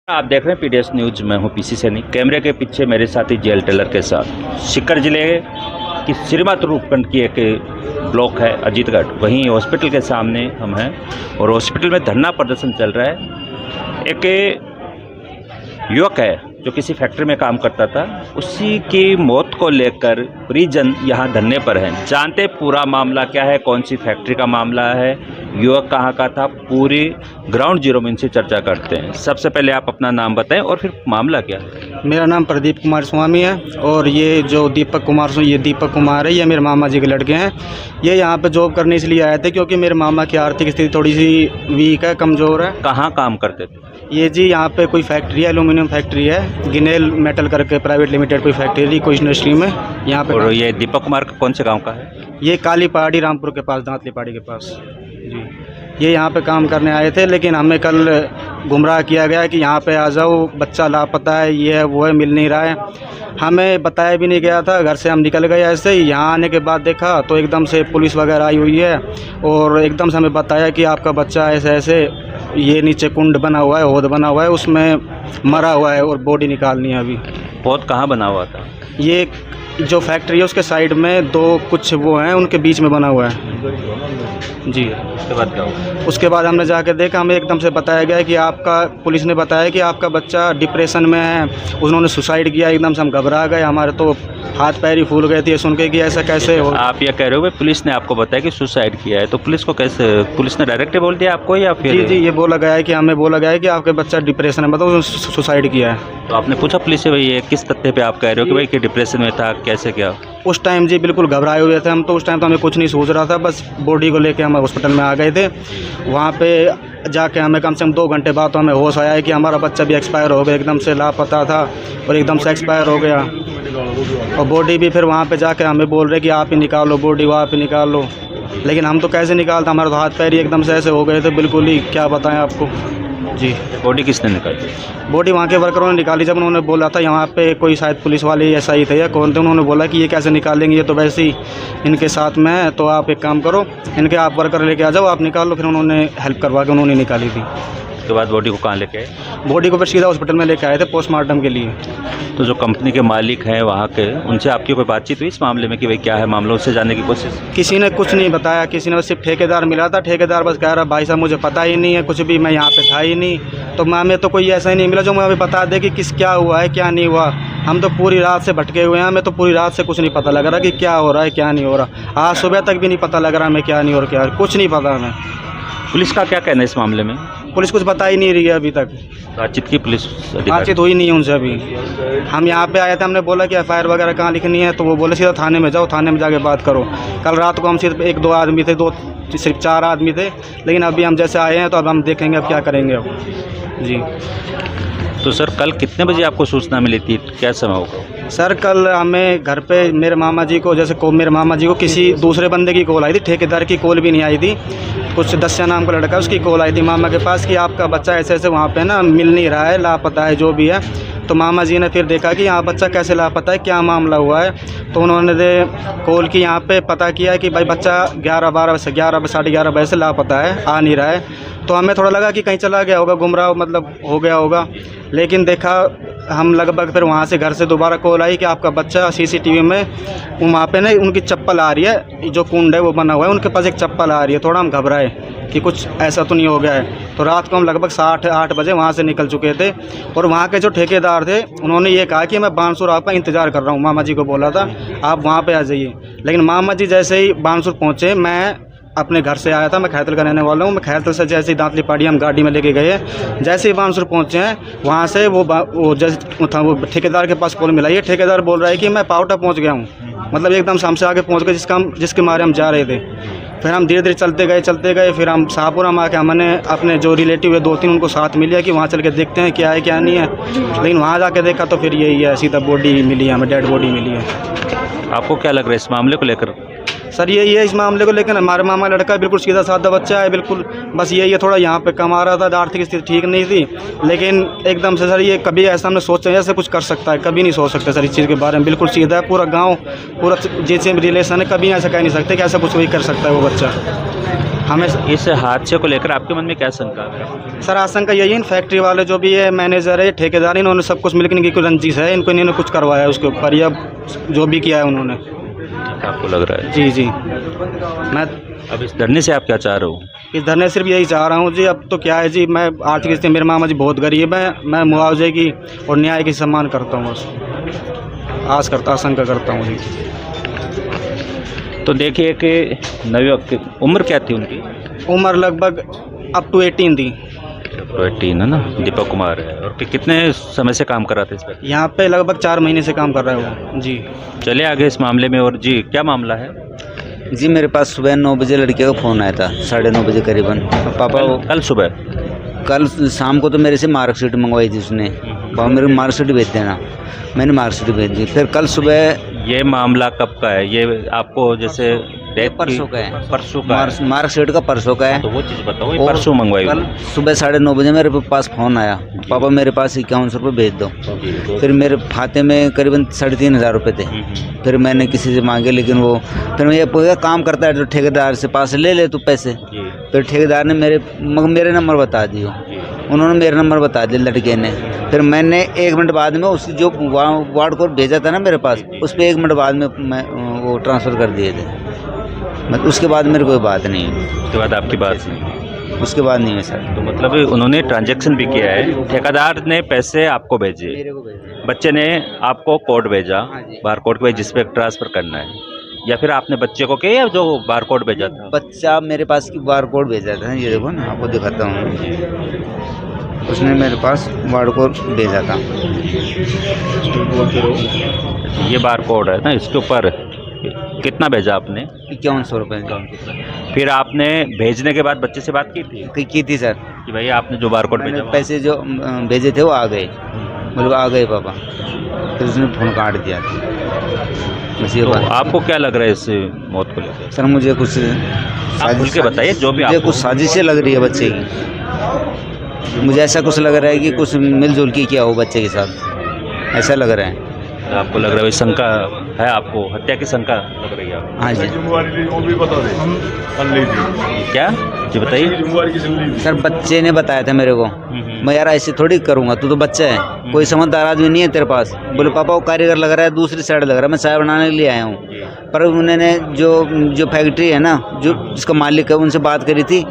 आप देख रहे हैं पीडीएस न्यूज। मैं हूं पीसी सैनी। कैमरे के पीछे मेरे साथी जेल टेलर के साथ सीकर जिले की श्रीमत उपखंड की एक ब्लॉक है अजीतगढ़, वहीं हॉस्पिटल के सामने हम हैं और हॉस्पिटल में धरना प्रदर्शन चल रहा है। एक युवक है जो किसी फैक्ट्री में काम करता था, उसी की मौत को लेकर परिजन यहाँ धरने पर हैं। जानते पूरा मामला क्या है, कौन सी फैक्ट्री का मामला है, युवक कहाँ का था, पूरी ग्राउंड जीरो में इनसे चर्चा करते हैं। सबसे पहले आप अपना नाम बताएं और फिर मामला क्या है। मेरा नाम प्रदीप कुमार स्वामी है और ये जो दीपक कुमार है, ये मेरे मामा जी के लड़के हैं। ये यहाँ पे जॉब करने इसलिए आए थे क्योंकि मेरे मामा की आर्थिक स्थिति थोड़ी सी वीक है, कमज़ोर है। कहाँ काम करते थे ये जी? यहाँ पे कोई फैक्ट्री है, एल्यूमिनियम फैक्ट्री है, गिनेल मेटल करके प्राइवेट लिमिटेड कोई फैक्ट्री, कोई इंडस्ट्री में यहाँ पे। और ये दीपक कुमार कौन से गाँव का है? ये काली पहाड़ी रामपुर के पास, दांतली पहाड़ी के पास जी। ये यहाँ पे काम करने आए थे, लेकिन हमें कल गुमराह किया गया कि यहाँ पे आ जाओ, बच्चा लापता है, ये है वो है, मिल नहीं रहा है। हमें बताया भी नहीं गया था, घर से हम निकल गए ऐसे ही। यहाँ आने के बाद देखा तो एकदम से पुलिस वगैरह आई हुई है और एकदम से हमें बताया कि आपका बच्चा ऐसे ऐसे, ये नीचे कुंड बना हुआ है, होद बना हुआ है, उसमें मरा हुआ है और बॉडी निकालनी है अभी। पौध कहाँ बना हुआ था? ये जो फैक्ट्री है उसके साइड में दो कुछ वो हैं, उनके बीच में बना हुआ है जी। उसके बाद क्या हुआ? उसके बाद हमने जाकर देखा, हमें एकदम से बताया गया कि आपका, पुलिस ने बताया कि आपका बच्चा डिप्रेशन में है, उन्होंने सुसाइड किया। एकदम से हम घबरा गए, हमारे तो हाथ पैर ही फूल गए थे सुन के कि ऐसा कैसे हो। आप ये कह रहे हो भाई पुलिस ने आपको बताया कि सुसाइड किया है, तो पुलिस को कैसे, पुलिस ने डायरेक्ट बोल दिया आपको या फिर? जी, ये बोला गया है कि हमें बोला गया है कि आपके बच्चा डिप्रेशन है, मतलब उसने सुसाइड किया है। तो आपने पूछा पुलिस से भाई ये किस तथ्य पे आप कह रहे हो कि भाई कि डिप्रेशन में था, कैसे क्या? उस टाइम जी बिल्कुल घबराए हुए थे हम तो। उस टाइम तो हमें कुछ नहीं सोच रहा था, बस बॉडी को लेके हम हॉस्पिटल में आ गए थे। वहाँ पे जाके हमें कम से कम 2 घंटे बाद तो हमें होश आया है कि हमारा बच्चा भी एक्सपायर हो गया, एकदम से लापता था और एकदम से एक्सपायर हो गया। और बॉडी भी फिर वहाँ पे जाके हमें बोल रहे कि आप ही निकालो बॉडी, वो आप ही निकाल लो। लेकिन हम तो कैसे निकालते, हमारे तो हाथ पैर ही एकदम से ऐसे हो गए थे बिल्कुल ही, क्या बताएं आपको जी। बॉडी किसने निकाली? बॉडी वहाँ के वर्करों ने निकाली। जब उन्होंने बोला था यहाँ पे कोई शायद पुलिस वाले ऐसा ही थे या कौन थे, उन्होंने बोला कि ये कैसे निकालेंगे, ये तो वैसे ही इनके साथ में है, तो आप एक काम करो, इनके आप वर्कर लेके आ जाओ, आप निकाल लो। फिर उन्होंने हेल्प करवा के उन्होंने निकाली थी। उसके बाद बॉडी को कहाँ लेके आए? बॉडी को फिर सीधा हॉस्पिटल में लेके आए थे पोस्टमार्टम के लिए। तो जो कंपनी के मालिक हैं वहाँ के, उनसे आपकी कोई बातचीत हुई इस मामले में कि भाई क्या है मामला, उससे जानने की कोशिश? किसी ने कुछ नहीं बताया, किसी ने सिर्फ ठेकेदार मिला था। ठेकेदार बस कह रहा भाई साहब मुझे पता ही नहीं है कुछ भी, मैं यहाँ पे था ही नहीं। तो हमें तो कोई ऐसा ही नहीं मिला जो हमें बता दे कि किस क्या हुआ है क्या नहीं हुआ। हम तो पूरी रात से भटके हुए हैं, हमें तो पूरी रात से कुछ नहीं पता लग रहा कि क्या हो रहा है क्या नहीं हो रहा। आज सुबह तक भी नहीं पता लग रहा हमें क्या नहीं हो रहा, क्या कुछ नहीं पता हमें। पुलिस का क्या कहना है इस मामले में? पुलिस कुछ बता ही नहीं रही है अभी तक। बातचीत की पुलिस? बातचीत हुई नहीं है उनसे अभी। हम यहाँ पे आए थे, हमने बोला कि एफआईआर वगैरह कहाँ लिखनी है, तो वो बोले सीधा थाने में जाओ, थाने में जाके बात करो। कल रात को हम सिर्फ 1-2 आदमी थे, सिर्फ 4 आदमी थे, लेकिन अभी हम जैसे आए हैं तो अब हम देखेंगे अब क्या करेंगे अब जी। तो सर कल कितने बजे आपको सूचना मिली थी, क्या समय होगा? सर कल हमें घर पे मेरे मामा जी को, मेरे मामा जी को किसी दूसरे बंदे की कॉल आई थी, ठेकेदार की कॉल भी नहीं आई थी। कुछ दस्या नाम का लड़का, उसकी कॉल आई थी मामा के पास कि आपका बच्चा ऐसे ऐसे वहाँ पे ना मिल नहीं रहा है, लापता है, जो भी है। तो मामा जी ने फिर देखा कि यहाँ बच्चा कैसे लापता है, क्या मामला हुआ है। तो उन्होंने कॉल की, यहाँ पे पता किया कि भाई बच्चा 11 साढ़े 11 बजे से लापता है, आ नहीं रहा है। तो हमें थोड़ा लगा कि कहीं चला गया होगा, गुमराह मतलब हो गया होगा। लेकिन देखा हम लगभग फिर वहाँ से घर से दोबारा कॉल आई कि आपका बच्चा सीसीटीवी में वहाँ पे ना उनकी चप्पल आ रही है, जो कुंड है वो बना हुआ है, उनके पास एक चप्पल आ रही है। थोड़ा हम घबराए कि कुछ ऐसा तो नहीं हो गया है। तो रात को हम लगभग 7-8 बजे वहाँ से निकल चुके थे और वहाँ के जो ठेकेदार थे उन्होंने ये कहा कि मैं बानसूर आपका इंतज़ार कर रहा हूँ। मामा जी को बोला था आप वहाँ पे आ जाइए। लेकिन मामा जी जैसे ही बानसूर पहुँचे, मैं अपने घर से आया था, मैं खैरतल का रहने वाला हूँ। मैं खैरतल से जैसे ही दांतली पहाड़ी हम गाड़ी में लेके गए, जैसे ही बानसूर पहुँचे हैं, वहाँ से वो जैसे था वो ठेकेदार के पास कॉल मिला। ये ठेकेदार बोल रहा है कि मैं पावटा पहुँच गया हूँ, मतलब एकदम से हमसे आगे पहुँच गए जिसके मारे हम जा रहे थे। फिर हम धीरे धीरे चलते गए। फिर हम शाहपुरा में आके हमने अपने जो रिलेटिव है 2-3 उनको साथ मिल लिया कि वहाँ चल के देखते हैं क्या है क्या नहीं है। लेकिन वहाँ जाके देखा तो फिर यही है, सीधा बॉडी मिली है हमें, डेड बॉडी मिली है। आपको क्या लग रहा है इस मामले को लेकर? सर यही है इस मामले को, लेकिन हमारे मामा का लड़का बिल्कुल सीधा साधा बच्चा है, बिल्कुल बस यही है, थोड़ा यहाँ पे कमा रहा था, आर्थिक स्थिति ठीक नहीं थी, लेकिन एकदम से सर ये कभी ऐसा हमने सोचा ऐसे कुछ कर सकता है, कभी नहीं सोच सकते सर इस चीज़ के बारे में। बिल्कुल सीधा है, पूरा गाँव पूरा जैसे रिलेशन है, कभी ऐसा कह नहीं सकते कि ऐसा कुछ वही कर सकता है वो बच्चा। हमें इस हादसे को लेकर आपके मन में क्या शंका है? सर आशंका यही है, फैक्ट्री वाले जो भी है, मैनेजर है, ठेकेदार, इन्होंने सब कुछ मिलकर इनकी कोई रंजिश है, इनको इन्होंने कुछ करवाया है उसके ऊपर, या जो भी किया है उन्होंने। आपको लग रहा है? जी जी। मैं अब इस धरने से आप क्या चाह रहे हो? इस धरने सिर्फ यही चाह रहा हूँ जी, अब तो क्या है जी, मैं आर्थिक स्थिति, मेरे मामा जी बहुत गरीब है, मैं मुआवजे की और न्याय की सम्मान करता हूँ, बस आशंका करता हूँ जी। तो देखिए कि नवयुवक, उम्र क्या थी उनकी? उम्र लगभग अप टू 18 थी। 18 है ना? दीपक कुमार है। और कितने समय से काम कर रहा था इस पर? यहाँ पे लगभग 4 महीने से काम कर रहा है वो जी। चलिए आगे इस मामले में। और जी क्या मामला है? जी मेरे पास सुबह 9 बजे लड़के का फ़ोन आया था, 9:30 बजे करीबन। पापा कल सुबह? कल शाम को तो मेरे से मार्कशीट मंगवाई थी उसने, पापा मेरे को मार्कशीट भेज देना, मैंने मार्कशीट भेज दी। फिर कल सुबह ये मामला कब का है? ये आपको जैसे परसों का है। परसों का है। मार्कशीट का परसों का है। तो वो चीज़ बताओ, ये परसों मंगवाई कल हुई। सुबह 9:30 बजे मेरे पास फ़ोन आया, पापा मेरे पास 5100 रुपये भेज दो। फिर मेरे खाते में करीबन 3500 रुपये थे। फिर मैंने किसी से मांगे, लेकिन वो फिर मैं ये पूछा काम करता है तो ठेकेदार से पास ले ले तू पैसे। फिर ठेकेदार ने मेरे नंबर बता दिए, उन्होंने मेरा नंबर बता दिया लड़के ने। फिर मैंने 1 मिनट बाद में उसकी जो वार्ड कोड भेजा था ना मेरे पास, उस पर 1 मिनट बाद में मैं वो ट्रांसफ़र कर दिए थे। मतलब उसके बाद मेरी कोई बात नहीं है। उसके बाद आपकी बात नहीं? उसके बाद नहीं है सर। तो मतलब उन्होंने ट्रांजैक्शन भी किया है, ठेकेदार ने पैसे आपको भेजे, मेरे को भेजे, बच्चे ने आपको कोड भेजा, हाँ जी। बार कोड पे जिस पे ट्रांसफ़र करना है, या फिर आपने बच्चे को किया जो बार कोड भेजा था? बच्चा मेरे पास की बार कोड भेजा था, ये देखो ना आपको दिखाता हूँ, उसने मेरे पास बार कोड भेजा था। ये बार कोड है ना, इसके ऊपर कितना भेजा आपने? 5100 रुपये फिर आपने भेजने के बाद बच्चे से बात की थी की थी सर, कि भाई आपने जो बार कोड मैंने भेजा पैसे जो भेजे थे वो आ गए, मतलब आ गए पापा। फिर उसने फ़ोन काट दिया था, बस ये तो बात। आपको क्या लग रहा है इस मौत को लेकर? सर मुझे कुछ आप खुल के बताइए जो भी मुझे आपको। कुछ साजिशें लग रही है बच्चे की, मुझे ऐसा कुछ लग रहा है कि कुछ मिलजुल की किया हो बच्चे के साथ, ऐसा लग रहा है। आपको लग रहा है शंका है, आपको हत्या की शंका लग रही है आपको? हाँ जी क्या जी बताइए। सर, बच्चे ने बताया था मेरे को, मैं यार ऐसे थोड़ी करूँगा, तू तो बच्चा है, कोई समझदार आदमी नहीं है तेरे पास। बोले पापा वो कारीगर लग रहा है, दूसरी साइड लग रहा है, मैं चाय बनाने के लिए आया हूँ। पर उन्होंने जो फैक्ट्री है ना, जो जिसका मालिक है, उनसे बात करी थी,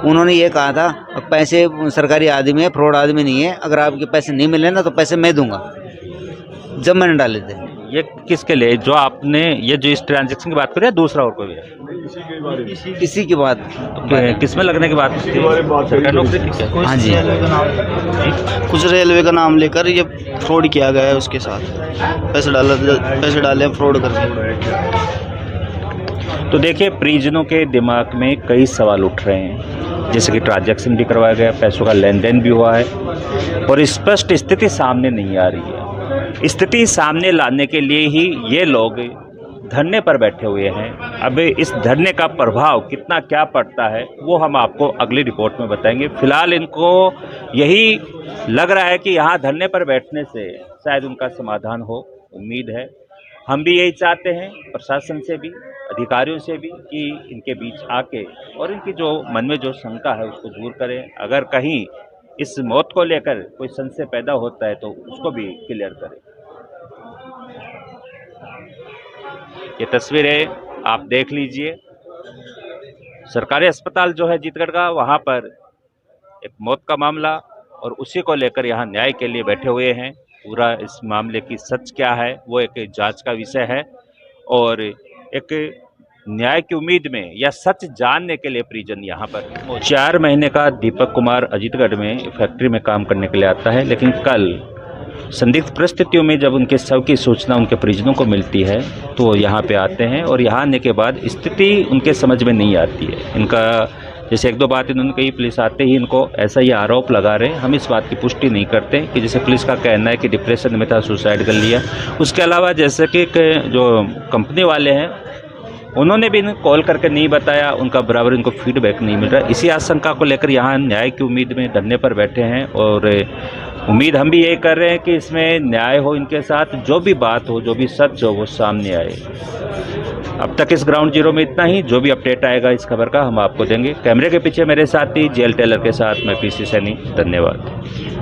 उन्होंने ये कहा था पैसे सरकारी आदमी है, फ्रॉड आदमी नहीं है, अगर आपके पैसे नहीं मिले ना तो पैसे मैं दूंगा, जब मैंने डाले थे। ये किसके लिए, जो आपने ये जो इस ट्रांजैक्शन की बात करी है, दूसरा और कोई है? इसी की बात, किस में लगने की बात थी? सरकारी नौकरी थी क्या? हाँ जी, कुछ रेलवे का नाम लेकर ये फ्रॉड किया गया है, उसके साथ पैसे डाले फ्रॉड करके। तो देखिए, परिजनों के दिमाग में कई सवाल उठ रहे हैं, जैसे कि ट्रांजैक्शन भी करवाया गया, पैसों का लेन देन भी हुआ है, और स्पष्ट स्थिति सामने नहीं आ रही है। स्थिति सामने लाने के लिए ही ये लोग धरने पर बैठे हुए हैं। अब इस धरने का प्रभाव कितना क्या पड़ता है वो हम आपको अगली रिपोर्ट में बताएंगे। फिलहाल इनको यही लग रहा है कि यहाँ धरने पर बैठने से शायद उनका समाधान हो, उम्मीद है। हम भी यही चाहते हैं, प्रशासन से भी, अधिकारियों से भी, कि इनके बीच आके और इनकी जो मन में जो शंका है उसको दूर करें। अगर कहीं इस मौत को लेकर कोई संशय पैदा होता है तो उसको भी क्लियर करें। ये तस्वीरें आप देख लीजिए, सरकारी अस्पताल जो है जीतगढ़ का, वहाँ पर एक मौत का मामला, और उसी को लेकर यहाँ न्याय के लिए बैठे हुए हैं। पूरा इस मामले की सच क्या है वो एक जांच का विषय है, और एक न्याय की उम्मीद में या सच जानने के लिए परिजन यहाँ पर। 4 महीने का दीपक कुमार अजीतगढ़ में फैक्ट्री में काम करने के लिए आता है, लेकिन कल संदिग्ध परिस्थितियों में जब उनके शव की सूचना उनके परिजनों को मिलती है तो यहाँ पे आते हैं, और यहाँ आने के बाद स्थिति उनके समझ में नहीं आती है। इनका जैसे 1-2 बात इन्होंने कही, पुलिस आते ही इनको ऐसा ही आरोप लगा रहे हैं। हम इस बात की पुष्टि नहीं करते कि जैसे पुलिस का कहना है कि डिप्रेशन में था, सुसाइड कर लिया। उसके अलावा जैसे कि जो कंपनी वाले हैं उन्होंने भी इन्हें कॉल करके नहीं बताया, उनका बराबर इनको फीडबैक नहीं मिल रहा। इसी आशंका को लेकर यहाँ न्याय की उम्मीद में धरने पर बैठे हैं और उम्मीद हम भी यही कर रहे हैं कि इसमें न्याय हो इनके साथ, जो भी बात हो, जो भी सच हो वो सामने आए। अब तक इस ग्राउंड जीरो में इतना ही। जो भी अपडेट आएगा इस खबर का हम आपको देंगे। कैमरे के पीछे मेरे साथी जेल टेलर के साथ मैं पीसी सैनी। धन्यवाद।